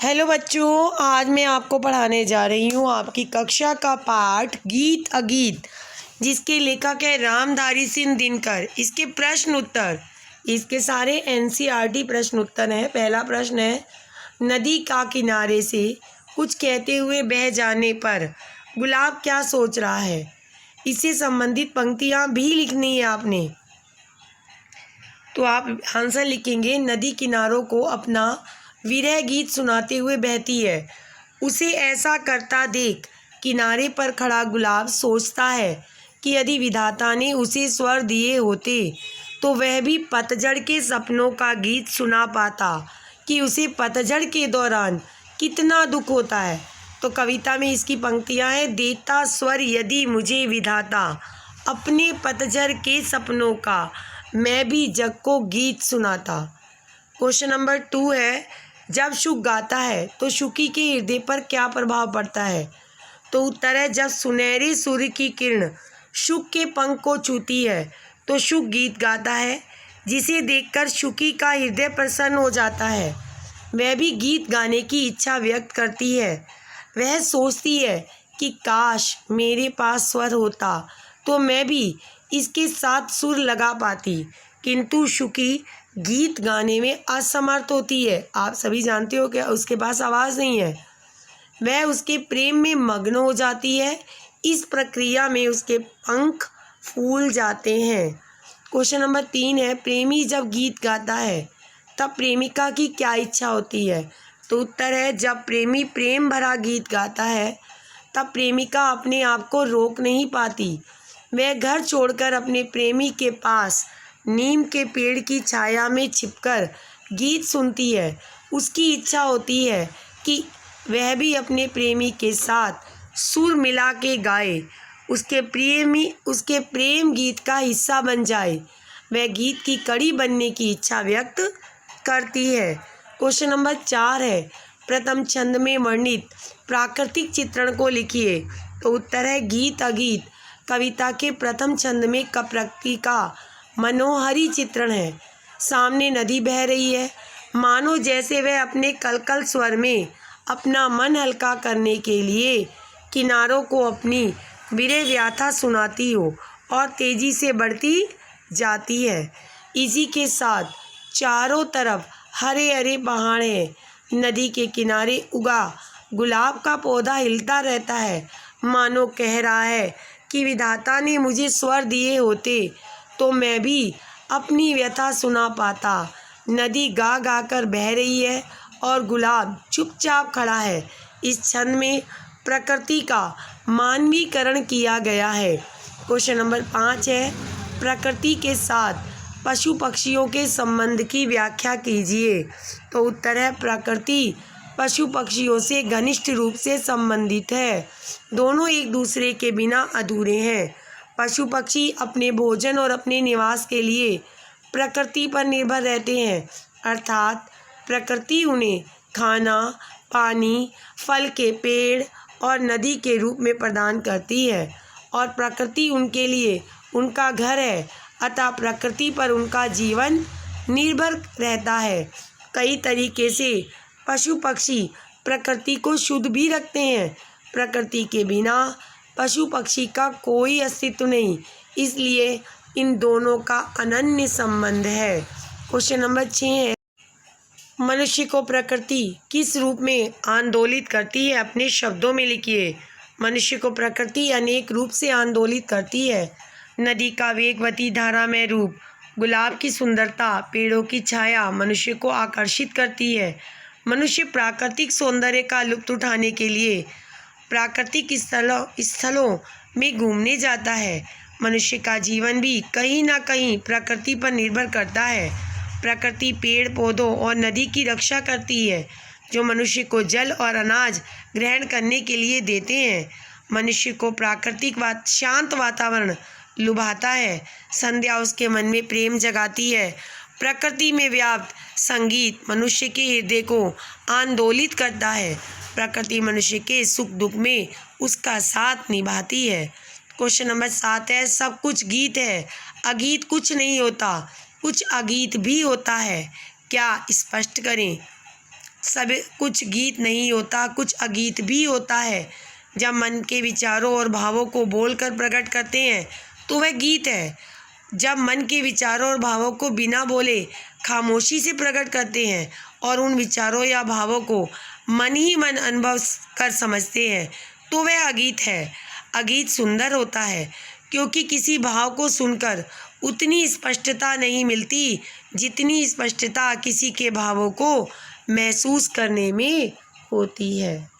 Hello बच्चों, आज मैं आपको पढ़ाने जा रही हूँ आपकी कक्षा का पाठ गीत अगीत, जिसके लेखक है रामधारी सिंह दिनकर। इसके प्रश्न उत्तर, इसके सारे एनसीईआरटी प्रश्न उत्तर हैं। पहला प्रश्न है, नदी का किनारे से कुछ कहते हुए बह जाने पर गुलाब क्या सोच रहा है। इससे संबंधित पंक्तियाँ भी लिखनी है आपने। तो आप आंसर लिखेंगे, नदी किनारों को अपना विरह गीत सुनाते हुए बहती है, उसे ऐसा करता देख किनारे पर खड़ा गुलाब सोचता है कि यदि विधाता ने उसे स्वर दिए होते तो वह भी पतझड़ के सपनों का गीत सुना पाता कि उसे पतझड़ के दौरान कितना दुख होता है। तो कविता में इसकी पंक्तियां हैं, देता स्वर यदि मुझे विधाता अपने पतझड़ के सपनों का, मैं भी जग को गीत सुनाता। क्वेश्चन नंबर 2 है, जब शुक गाता है तो शुकी के हृदय पर क्या प्रभाव पड़ता है। तो उत्तर है, जब सुनहरे सूर्य की किरण शुक के पंख को छूती है तो शुक गीत गाता है, जिसे देखकर शुकी का हृदय प्रसन्न हो जाता है। वह भी गीत गाने की इच्छा व्यक्त करती है। वह सोचती है कि काश मेरे पास स्वर होता तो मैं भी इसके साथ सुर लगा पाती, किंतु शुकी गीत गाने में असमर्थ होती है। आप सभी जानते हो कि उसके पास आवाज़ नहीं है। वह उसके प्रेम में मग्न हो जाती है। इस प्रक्रिया में उसके पंख फूल जाते हैं। क्वेश्चन नंबर 3 है, प्रेमी जब गीत गाता है तब प्रेमिका की क्या इच्छा होती है। तो उत्तर है, जब प्रेमी प्रेम भरा गीत गाता है तब प्रेमिका अपने आप को रोक नहीं पाती। वह घर छोड़कर अपने प्रेमी के पास नीम के पेड़ की छाया में छिपकर गीत सुनती है। उसकी इच्छा होती है कि वह भी अपने प्रेमी के साथ सुर मिला के गाए, उसके प्रेम गीत का हिस्सा बन जाए। वह गीत की कड़ी बनने की इच्छा व्यक्त करती है। क्वेश्चन नंबर 4 है, प्रथम छंद में वर्णित प्राकृतिक चित्रण को लिखिए। तो उत्तर है, गीत अगीत कविता के प्रथम छंद में प्रकृति का मनोहरी चित्रण है। सामने नदी बह रही है, मानो जैसे वह अपने कलकल स्वर में अपना मन हल्का करने के लिए किनारों को अपनी विरह व्याथा सुनाती हो और तेजी से बढ़ती जाती है। इसी के साथ चारों तरफ हरे हरे पहाड़ हैं। नदी के किनारे उगा गुलाब का पौधा हिलता रहता है, मानो कह रहा है कि विधाता ने मुझे स्वर दिए होते तो मैं भी अपनी व्यथा सुना पाता। नदी गा गा कर बह रही है और गुलाब चुपचाप खड़ा है। इस छंद में प्रकृति का मानवीकरण किया गया है। क्वेश्चन नंबर 5 है, प्रकृति के साथ पशु पक्षियों के संबंध की व्याख्या कीजिए। तो उत्तर है, प्रकृति पशु पक्षियों से घनिष्ठ रूप से संबंधित है। दोनों एक दूसरे के बिना अधूरे हैं। पशु पक्षी अपने भोजन और अपने निवास के लिए प्रकृति पर निर्भर रहते हैं, अर्थात प्रकृति उन्हें खाना, पानी, फल के पेड़ और नदी के रूप में प्रदान करती है और प्रकृति उनके लिए उनका घर है। अतः प्रकृति पर उनका जीवन निर्भर रहता है। कई तरीके से पशु पक्षी प्रकृति को शुद्ध भी रखते हैं। प्रकृति के बिना पशु पक्षी का कोई अस्तित्व नहीं, इसलिए इन दोनों का अनन्य संबंध है। क्वेश्चन नंबर 6 है, मनुष्य को प्रकृति किस रूप में आंदोलित करती है, अपने शब्दों में लिखिए। मनुष्य को प्रकृति अनेक रूप से आंदोलित करती है। नदी का वेगवती धारा में रूप, गुलाब की सुंदरता, पेड़ों की छाया मनुष्य को आकर्षित करती है। मनुष्य प्राकृतिक सौंदर्य का लुत्फ उठाने के लिए प्राकृतिक स्थलों में घूमने जाता है। मनुष्य का जीवन भी कहीं ना कहीं प्रकृति पर निर्भर करता है। प्रकृति पेड़ पौधों और नदी की रक्षा करती है, जो मनुष्य को जल और अनाज ग्रहण करने के लिए देते हैं। मनुष्य को प्राकृतिक शांत वातावरण लुभाता है। संध्या उसके मन में प्रेम जगाती है। प्रकृति में व्याप्त संगीत मनुष्य के हृदय को आंदोलित करता है। प्रकृति मनुष्य के सुख दुख में उसका साथ निभाती है। क्वेश्चन नंबर 7 है, सब कुछ गीत है, अगीत कुछ नहीं होता, कुछ अगीत भी होता है, क्या स्पष्ट करें। सब कुछ गीत नहीं होता, कुछ अगीत भी होता है। जब मन के विचारों और भावों को बोलकर प्रकट करते हैं तो वह गीत है। जब मन के विचारों और भावों को बिना बोले खामोशी से प्रकट करते हैं और उन विचारों या भावों को मन ही मन अनुभव कर समझते हैं तो वह अगीत है। अगीत सुंदर होता है क्योंकि किसी भाव को सुनकर उतनी स्पष्टता नहीं मिलती जितनी स्पष्टता किसी के भावों को महसूस करने में होती है।